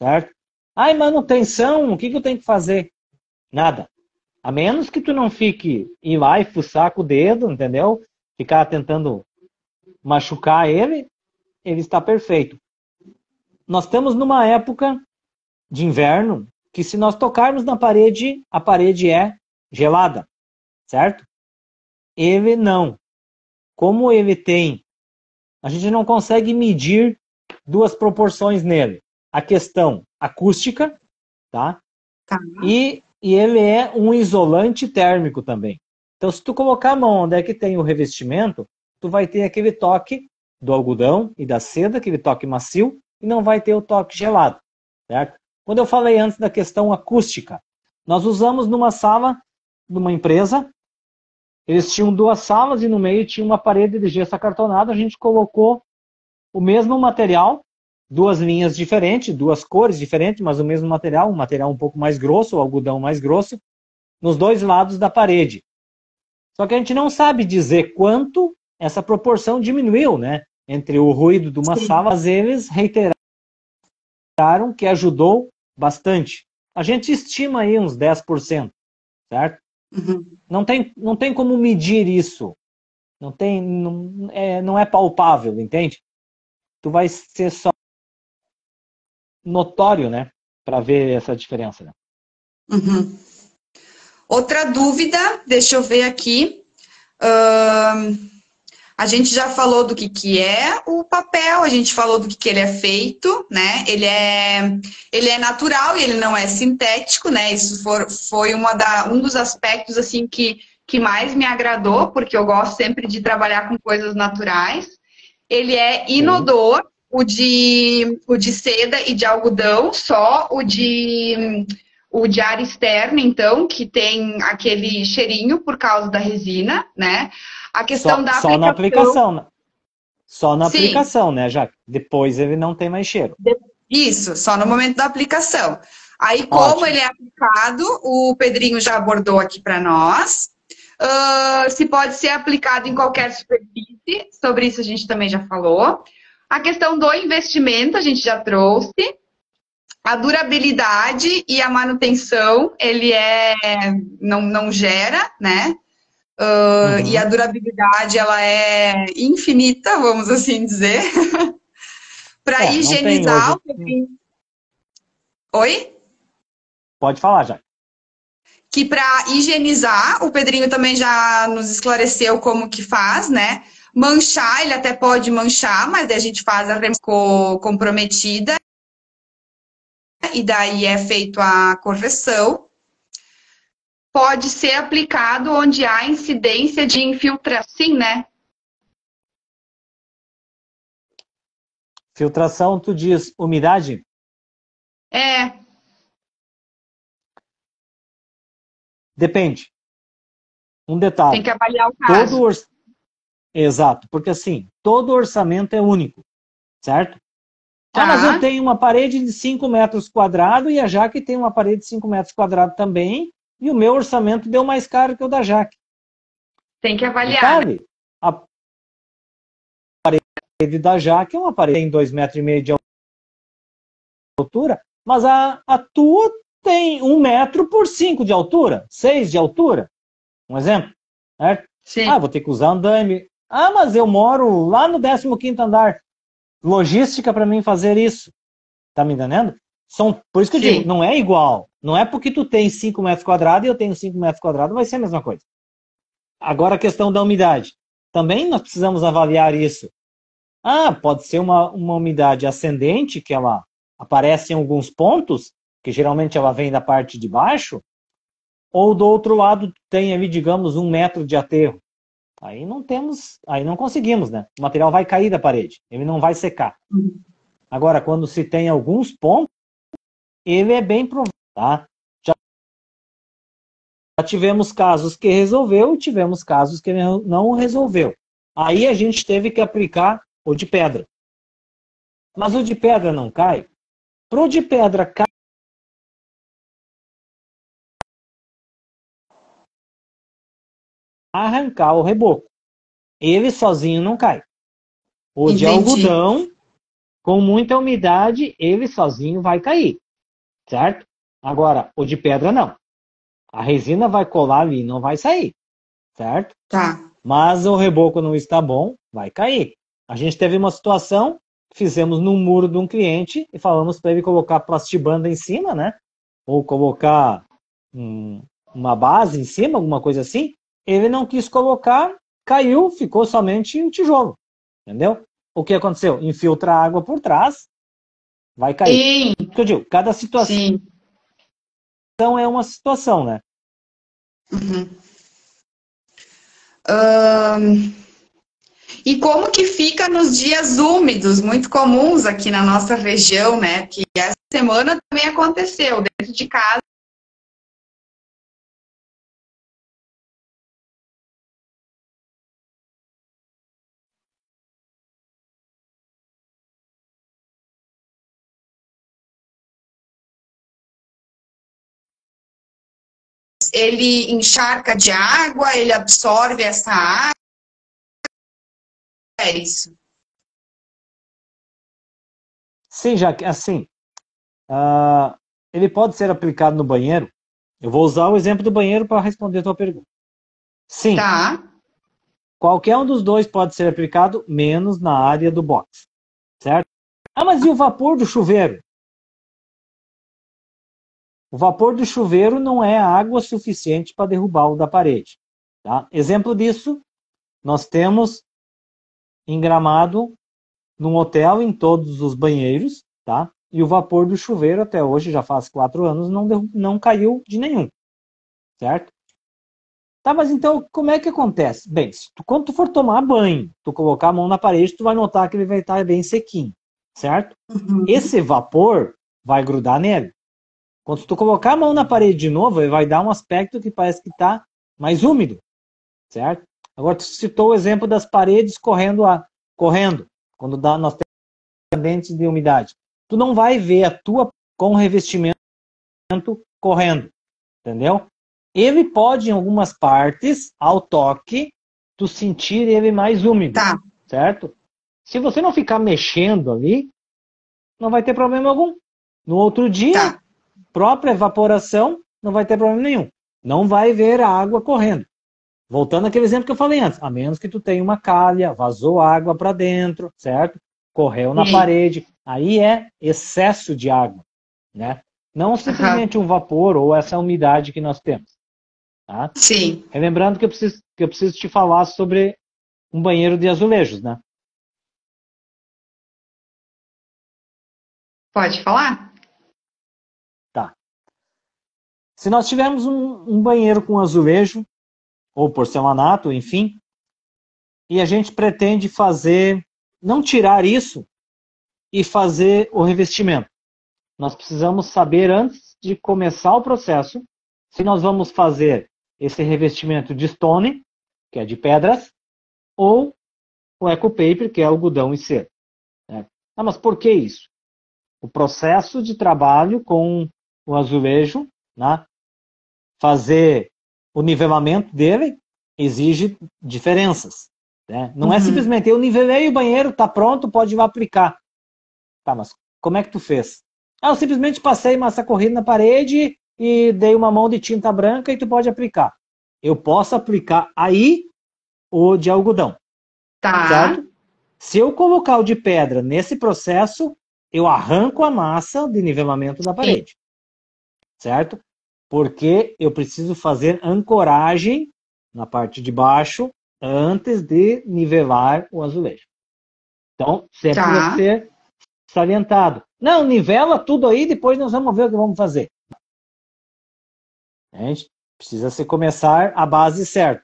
Certo? E manutenção, o que eu tenho que fazer? Nada. A menos que tu não fique ir lá e fuçar com o dedo, entendeu? Ficar tentando machucar ele está perfeito. Nós estamos numa época de inverno que se nós tocarmos na parede, a parede é gelada, certo? Ele não. Como ele tem, a gente não consegue medir duas proporções nele. A questão acústica, tá? Tá. E ele é um isolante térmico também. Então, se tu colocar a mão onde é que tem o revestimento, tu vai ter aquele toque do algodão e da seda, aquele toque macio, e não vai ter o toque gelado, certo? Quando eu falei antes da questão acústica, nós usamos numa sala de uma empresa, eles tinham 2 salas e no meio tinha uma parede de gesso acartonado, a gente colocou o mesmo material, 2 linhas diferentes, 2 cores diferentes, mas o mesmo material, um material um pouco mais grosso, o algodão mais grosso, nos 2 lados da parede. Só que a gente não sabe dizer quanto essa proporção diminuiu, né? Entre o ruído de uma sala, mas eles reiteraram que ajudou bastante. A gente estima aí uns 10%, certo? Uhum. Não tem como medir isso. Não é palpável, entende? Tu vai ser só notório, né? Para ver essa diferença. Né? Uhum. Outra dúvida, deixa eu ver aqui. A gente já falou do que é o papel, a gente falou do que ele é feito, né? Ele é natural e ele não é sintético, né? Isso foi um dos aspectos assim que mais me agradou, porque eu gosto sempre de trabalhar com coisas naturais. Ele é inodor, o de seda e de algodão, só o de ar externo, então, que tem aquele cheirinho por causa da resina, né? A questão da só na aplicação. Só na Sim. aplicação, né, Jaque? Depois ele não tem mais cheiro. Isso, só no momento da aplicação. Aí, como Ótimo. ele é aplicado, o Pedrinho já abordou aqui para nós. Se pode ser aplicado em qualquer superfície, sobre isso a gente também já falou. A questão do investimento a gente já trouxe. A durabilidade e a manutenção, ele não gera, né? E a durabilidade, ela é infinita, vamos assim dizer. Para higienizar o Pedrinho... Oi? Pode falar, já. Que para higienizar, o Pedrinho também já nos esclareceu como que faz, né? Manchar, ele até pode manchar, mas daí a gente faz a remoção comprometida e daí é feito a correção. Pode ser aplicado onde há incidência de infiltração, sim, né? Filtração, tu diz umidade? Depende. Um detalhe. Tem que avaliar o caso. Exato, porque assim, todo orçamento é único, certo? Tá. Mas eu tenho uma parede de 5 metros quadrados e a Jaque tem uma parede de 5 metros quadrados também e o meu orçamento deu mais caro que o da Jaque. Tem que avaliar. Detalhe, a parede da Jaque é uma parede que tem 2,5 metros de altura, mas a tua tem 1 metro por 5 de altura, 6 de altura. Um exemplo, certo? Sim. Ah, vou ter que usar andame. Ah, mas eu moro lá no 15º andar. Logística para mim fazer isso. Tá me entendendo? Por isso que eu digo, não é igual. Não é porque tu tem 5 metros quadrados e eu tenho 5 metros quadrados, vai ser a mesma coisa. Agora a questão da umidade. Também nós precisamos avaliar isso. Ah, pode ser uma umidade ascendente, que ela aparece em alguns pontos, que geralmente ela vem da parte de baixo, ou do outro lado tem ali, digamos, 1 metro de aterro. Aí não conseguimos, né? O material vai cair da parede, ele não vai secar. Agora, quando se tem alguns pontos, ele é bem provável, tá? Já tivemos casos que resolveu, tivemos casos que não resolveu. Aí a gente teve que aplicar o de pedra. Mas o de pedra não cai. Para o de pedra cair, arrancar o reboco. Ele sozinho não cai. O de algodão, com muita umidade, ele sozinho vai cair. Certo? Agora, o de pedra não. A resina vai colar ali e não vai sair. Certo? Tá. Mas o reboco não está bom, vai cair. A gente teve uma situação, fizemos no muro de um cliente e falamos para ele colocar plastibanda em cima, né? Ou colocar uma base em cima, alguma coisa assim. Ele não quis colocar, caiu, ficou somente o tijolo. Entendeu? O que aconteceu? Infiltra água por trás, vai cair. Sim. Eu digo, cada situação é uma situação, né? E como que fica nos dias úmidos, muito comuns aqui na nossa região, né? Que essa semana também aconteceu, dentro de casa. Ele encharca de água, ele absorve essa água. É isso. Sim, já que assim, ele pode ser aplicado no banheiro. Eu vou usar o exemplo do banheiro para responder a tua pergunta. Sim. Tá. Qualquer um dos dois pode ser aplicado, menos na área do box. Certo? Ah, mas e o vapor do chuveiro? O vapor do chuveiro não é água suficiente para derrubá-lo da parede. Tá? Exemplo disso, nós temos em Gramado, num hotel, em todos os banheiros, tá? E o vapor do chuveiro, até hoje, já faz 4 anos, não caiu de nenhum. Certo? Tá, mas então, como é que acontece? Bem, quando tu for tomar banho, tu colocar a mão na parede, tu vai notar que ele vai estar bem sequinho. Certo? Esse vapor vai grudar nele. Quando tu colocar a mão na parede de novo, ele vai dar um aspecto que parece que está mais úmido. Certo? Agora, tu citou o exemplo das paredes correndo. Quando nós temos dentes de umidade. Tu não vai ver a tua com revestimento correndo. Entendeu? Ele pode, em algumas partes, ao toque, tu sentir ele mais úmido. Tá. Certo? Se você não ficar mexendo ali, não vai ter problema algum. No outro dia, própria evaporação, não vai ter problema nenhum. Não vai ver a água correndo. Voltando àquele exemplo que eu falei antes, a menos que tu tenha uma calha, vazou água para dentro, certo? Correu na parede, aí é excesso de água, né? Não simplesmente um vapor ou essa umidade que nós temos. Tá? Sim. Lembrando que eu preciso te falar sobre um banheiro de azulejos, né? Pode falar? Tá. Se nós tivermos um banheiro com azulejo, ou porcelanato, enfim, e a gente pretende fazer, não tirar isso e fazer o revestimento. Nós precisamos saber antes de começar o processo se nós vamos fazer esse revestimento de stone, que é de pedras, ou o ecopaper, que é algodão e cera. Né? Ah, mas por que isso? O processo de trabalho com o azulejo, né, fazer o nivelamento dele exige diferenças. Né? Não é simplesmente eu nivelei o banheiro, está pronto, pode ir lá aplicar. Tá, mas como é que tu fez? Eu simplesmente passei massa corrida na parede e dei uma mão de tinta branca e tu pode aplicar. Eu posso aplicar aí o de algodão. Tá. Certo? Se eu colocar o de pedra nesse processo, eu arranco a massa de nivelamento da parede. Certo? Porque eu preciso fazer ancoragem na parte de baixo antes de nivelar o azulejo. Então, sempre vai ser salientado. Não, nivela tudo aí, depois nós vamos ver o que vamos fazer. A gente precisa começar a base certa.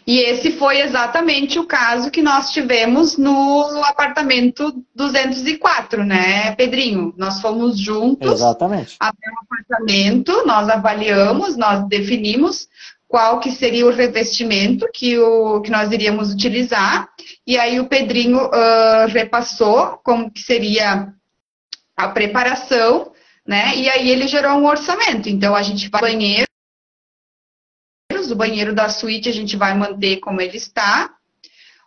E esse foi exatamente o caso que nós tivemos no apartamento 204, né, Pedrinho? Nós fomos juntos Exatamente. até o apartamento, nós avaliamos, nós definimos qual que seria o revestimento que nós iríamos utilizar, e aí o Pedrinho repassou como que seria a preparação, né? E aí ele gerou um orçamento. Então a gente vai banheiro, o banheiro da suíte a gente vai manter como ele está.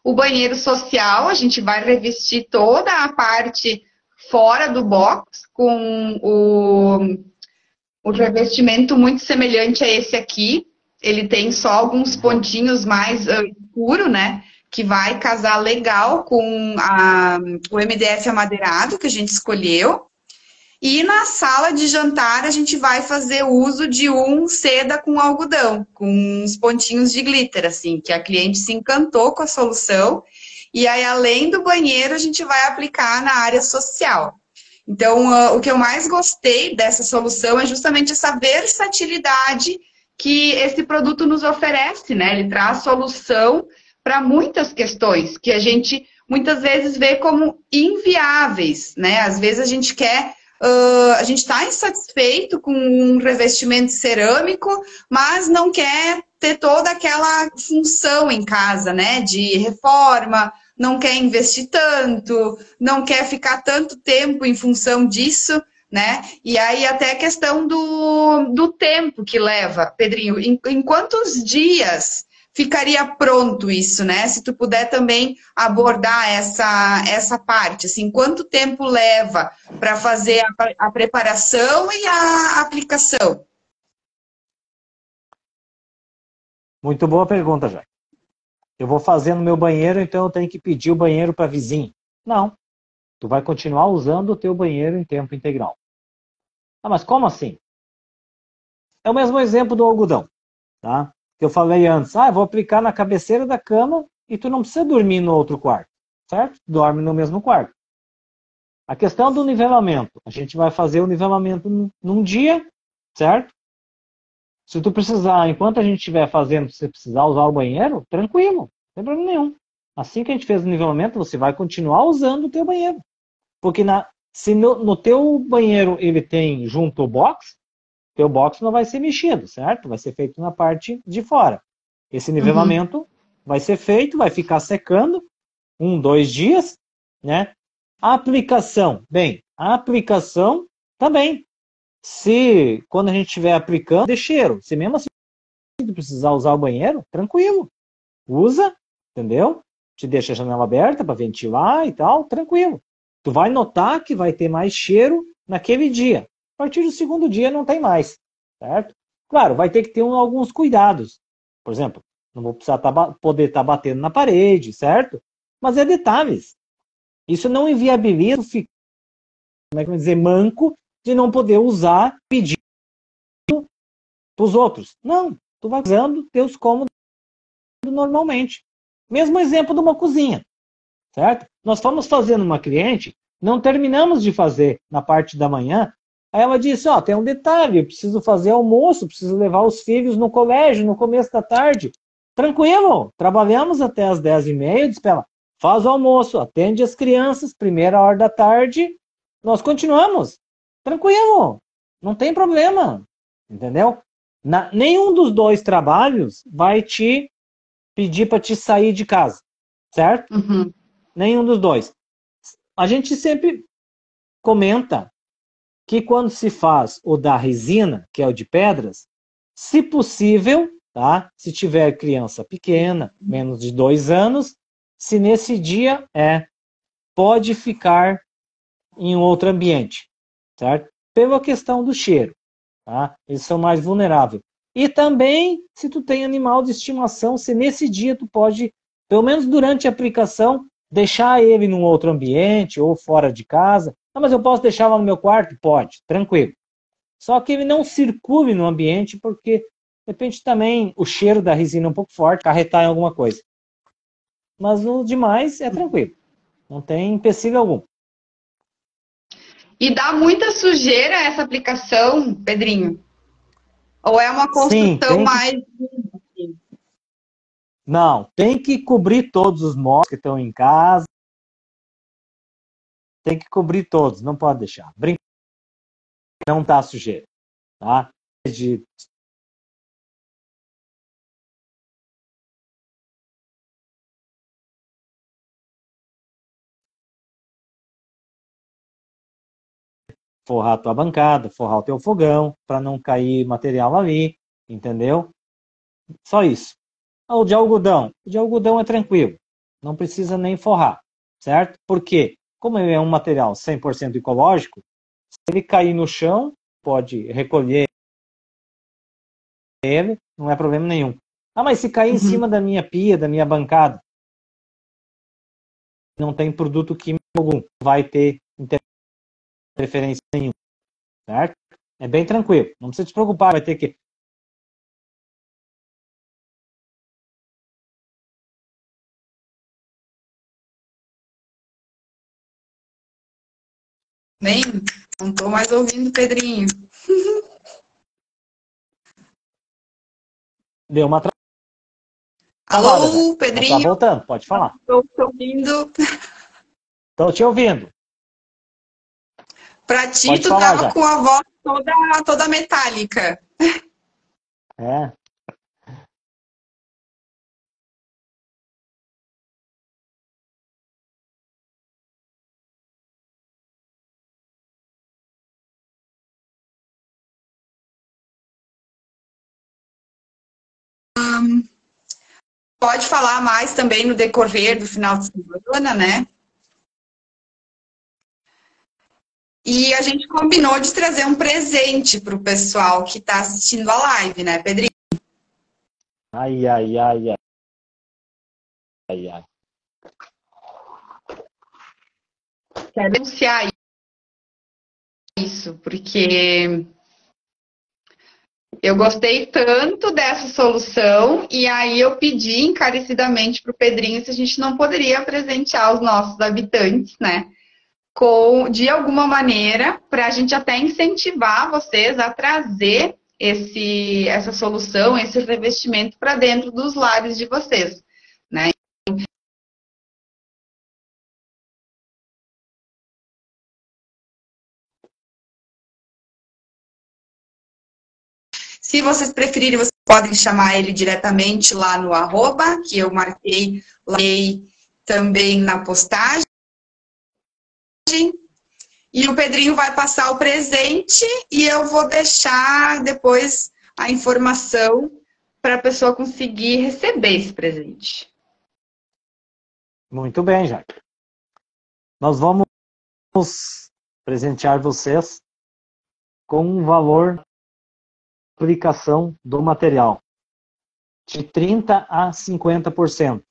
O banheiro social, a gente vai revestir toda a parte fora do box com o revestimento muito semelhante a esse aqui. Ele tem só alguns pontinhos mais escuro, né? Que vai casar legal com o MDF amadeirado que a gente escolheu. E na sala de jantar a gente vai fazer uso de seda com algodão, com uns pontinhos de glitter, assim, que a cliente se encantou com a solução. E aí, além do banheiro, a gente vai aplicar na área social. Então, o que eu mais gostei dessa solução é justamente essa versatilidade que esse produto nos oferece, né? Ele traz solução para muitas questões que a gente muitas vezes vê como inviáveis, né? Às vezes a gente quer... a gente está insatisfeito com um revestimento cerâmico, mas não quer ter toda aquela função em casa, né? De reforma, não quer investir tanto, não quer ficar tanto tempo em função disso, né? E aí até a questão do tempo que leva, Pedrinho, em quantos dias ficaria pronto isso, né? Se tu puder também abordar essa parte, assim, quanto tempo leva para fazer a preparação e a aplicação? Muito boa pergunta, Jack. Eu vou fazer no meu banheiro, então eu tenho que pedir o banheiro para vizinho. Não. Tu vai continuar usando o teu banheiro em tempo integral. Ah, mas como assim? É o mesmo exemplo do algodão, tá? Que eu falei antes. Eu vou aplicar na cabeceira da cama e tu não precisa dormir no outro quarto, certo? Dorme no mesmo quarto. A questão do nivelamento. A gente vai fazer o nivelamento num dia, certo? Se tu precisar, enquanto a gente estiver fazendo, se você precisar usar o banheiro, tranquilo, não tem problema nenhum. Assim que a gente fez o nivelamento, você vai continuar usando o teu banheiro. Porque se no teu banheiro ele tem junto o box, teu box não vai ser mexido, certo? Vai ser feito na parte de fora. Esse nivelamento vai ser feito, vai ficar secando 2 dias, né? A aplicação, a aplicação também. Se quando a gente estiver aplicando, dê cheiro. Se mesmo assim precisar usar o banheiro, tranquilo. Usa, entendeu? Te deixa a janela aberta para ventilar e tal, tranquilo. Tu vai notar que vai ter mais cheiro naquele dia. A partir do segundo dia não tem mais, certo? Claro, vai ter que ter alguns cuidados. Por exemplo, não vou precisar poder estar batendo na parede, certo? Mas é detalhes. Isso não inviabiliza ficar, como é que eu vou dizer, manco de não poder usar, pedir para os outros. Não, tu vai usando teus cômodos normalmente. Mesmo exemplo de uma cozinha, certo? Nós fomos fazendo uma cliente, não terminamos de fazer na parte da manhã, aí ela disse, tem um detalhe, eu preciso fazer almoço, preciso levar os filhos no colégio no começo da tarde. Tranquilo, trabalhamos até as 10h30, disse para ela, faz o almoço, atende as crianças, primeira hora da tarde, nós continuamos. Tranquilo, não tem problema, entendeu? Nenhum dos 2 trabalhos vai te pedir para te sair de casa, certo? Nenhum dos 2. A gente sempre comenta que quando se faz o da resina, que é o de pedras, se possível, tá? Se tiver criança pequena, menos de 2 anos, se nesse dia pode ficar em um outro ambiente, certo? Pela questão do cheiro, tá? Eles são mais vulneráveis. E também, se tu tem animal de estimação, se nesse dia tu pode, pelo menos durante a aplicação, deixar ele num outro ambiente ou fora de casa. Ah, mas eu posso deixar lá no meu quarto? Pode, tranquilo. Só que ele não circule no ambiente, porque, de repente, também o cheiro da resina é um pouco forte, acarretar em alguma coisa. Mas no demais é tranquilo. Não tem empecilho algum. E dá muita sujeira essa aplicação, Pedrinho? Ou é uma Sim, construção mais... Não, tem que cobrir todos os móveis que estão em casa. Tem que cobrir todos, não pode deixar. Brinca, não tá sujeira, tá? De forrar a tua bancada, forrar o teu fogão, para não cair material ali, entendeu? Só isso. O de algodão. O de algodão é tranquilo. Não precisa nem forrar, certo? Porque, como ele é um material 100% ecológico, se ele cair no chão, pode recolher ele, não é problema nenhum. Ah, mas se cair em cima da minha pia, da minha bancada, não tem produto químico algum, vai ter interferência nenhuma, certo? É bem tranquilo, não precisa te preocupar, vai ter que... Nem, não estou mais ouvindo, Pedrinho. Deu uma travada, Alô, já. Pedrinho? Tá voltando, pode falar. Estou te ouvindo. Estou te ouvindo. Pra ti, Pode tu falar, tava já. com a voz toda metálica. É. Pode falar mais também no decorrer do final de semana, né? E a gente combinou de trazer um presente para o pessoal que está assistindo a live, né, Pedrinho? Ai, ai, ai, ai. Ai, ai. Quero anunciar isso, porque eu gostei tanto dessa solução e aí eu pedi encarecidamente para o Pedrinho se a gente não poderia presentear os nossos habitantes, né? De alguma maneira, para a gente até incentivar vocês a trazer essa solução, esse revestimento para dentro dos lares de vocês, né? Se vocês preferirem, vocês podem chamar ele diretamente lá no @, que eu marquei também na postagem. E o Pedrinho vai passar o presente e eu vou deixar depois a informação para a pessoa conseguir receber esse presente. Muito bem, Jaque. Nós vamos presentear vocês com um valor de aplicação do material de 30% a 50%.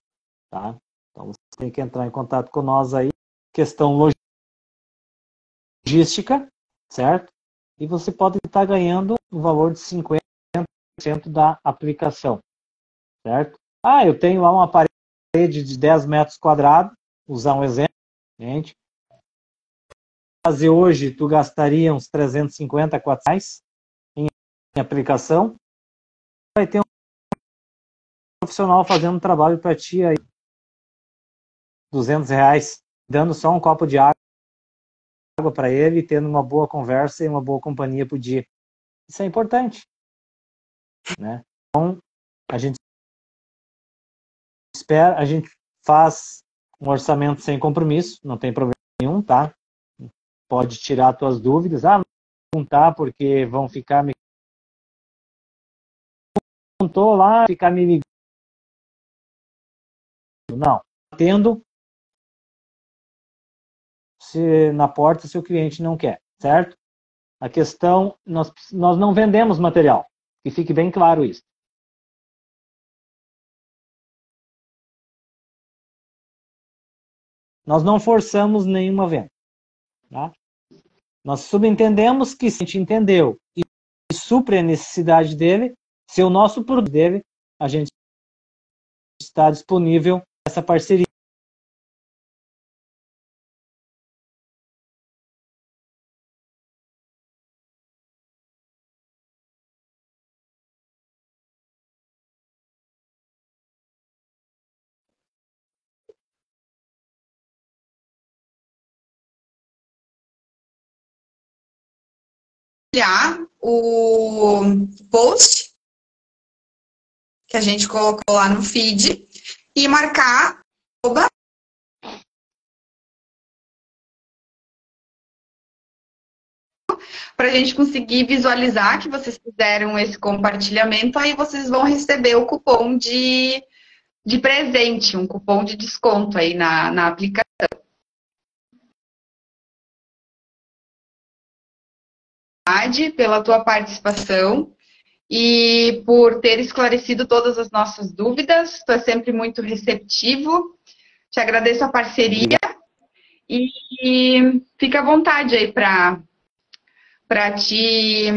Tá? Então você tem que entrar em contato com nós aí, questão logística, certo? E você pode estar ganhando um valor de 50% da aplicação, certo? Ah, eu tenho lá uma parede de 10 metros quadrados, usar um exemplo, gente. Fazer hoje, tu gastaria uns 350, 400 reais em aplicação. Vai ter um profissional fazendo um trabalho para ti aí, 200 reais, dando só um copo de água para ele, tendo uma boa conversa e uma boa companhia por dia. Isso é importante, né? Então, a gente espera, a gente faz um orçamento sem compromisso, não tem problema nenhum, tá? Pode tirar tuas dúvidas. Ah, perguntar, porque vão ficar me perguntou lá, ficar me ligando. Não, atendo se na porta se o cliente não quer, certo? A questão, nós não vendemos material, que fique bem claro isso. Nós não forçamos nenhuma venda. Tá? Nós subentendemos que se a gente entendeu e supre a necessidade dele, se o nosso produto dele, a gente está disponível essa parceria. O post que a gente colocou lá no feed e marcar para a gente conseguir visualizar que vocês fizeram esse compartilhamento, aí vocês vão receber o cupom de presente, um cupom de desconto aí na aplicação. Pela tua participação e por ter esclarecido todas as nossas dúvidas. Tu é sempre muito receptivo. Te agradeço a parceria e fica à vontade aí para te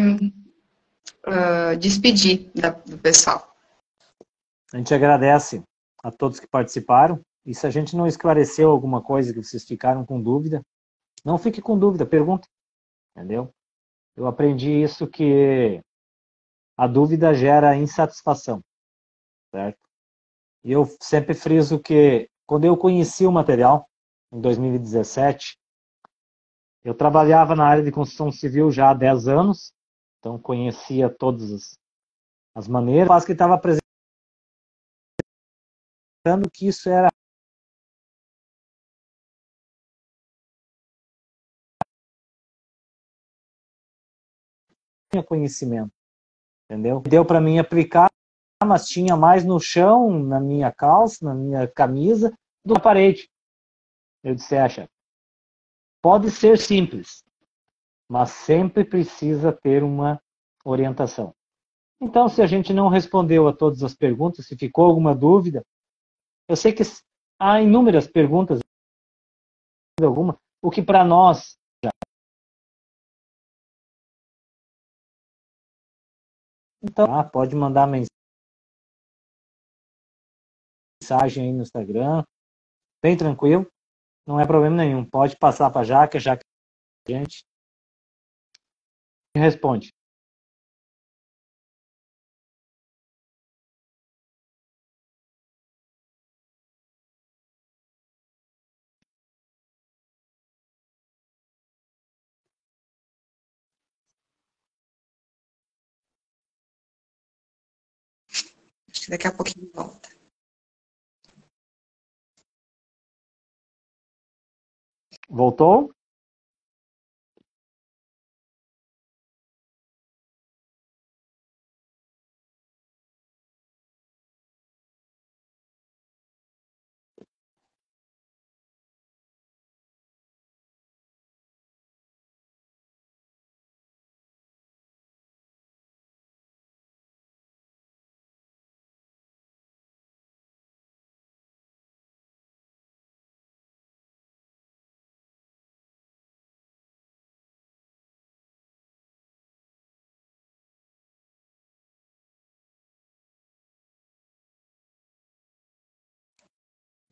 despedir do pessoal. A gente agradece a todos que participaram. E se a gente não esclareceu alguma coisa que vocês ficaram com dúvida, não fique com dúvida, pergunta. Entendeu? Eu aprendi isso, que a dúvida gera insatisfação, certo? E eu sempre friso que quando eu conheci o material, em 2017, eu trabalhava na área de construção civil já há 10 anos, então conhecia todas as maneiras, mas que estava apresentando que isso era conhecimento, entendeu? Deu para mim aplicar, mas tinha mais no chão, na minha calça, na minha camisa, do que na parede. Eu disse, chefe, pode ser simples, mas sempre precisa ter uma orientação. Então, se a gente não respondeu a todas as perguntas, se ficou alguma dúvida, eu sei que há inúmeras perguntas, alguma, o que para nós então, pode mandar mensagem aí no Instagram, bem tranquilo, não é problema nenhum. Pode passar para a Jaque a gente responde. Acho que daqui a pouquinho volta. Voltou?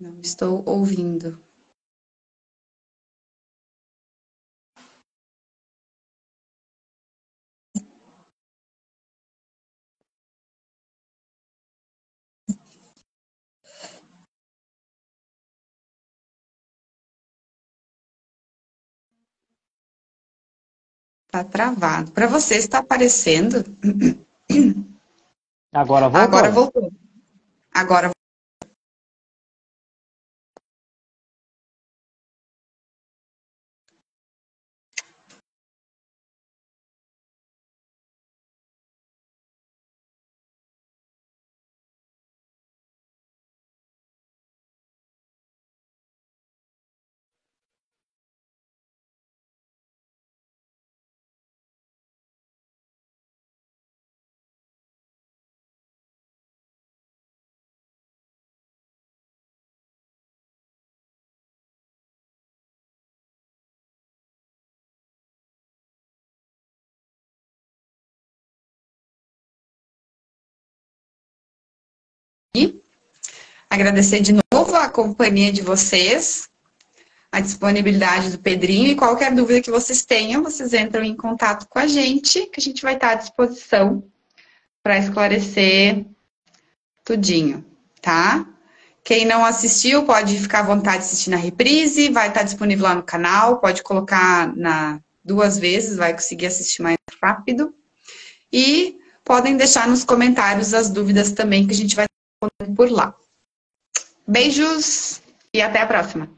Não estou ouvindo. Tá travado. Para você está aparecendo? Agora voltou. Agora voltou. Agora Agradecer de novo a companhia de vocês, a disponibilidade do Pedrinho, e qualquer dúvida que vocês tenham, vocês entram em contato com a gente, que a gente vai estar à disposição para esclarecer tudinho, tá? Quem não assistiu pode ficar à vontade de assistir na reprise, vai estar disponível lá no canal, pode colocar 2 vezes, vai conseguir assistir mais rápido. E podem deixar nos comentários as dúvidas também, que a gente vai responder por lá. Beijos e até a próxima!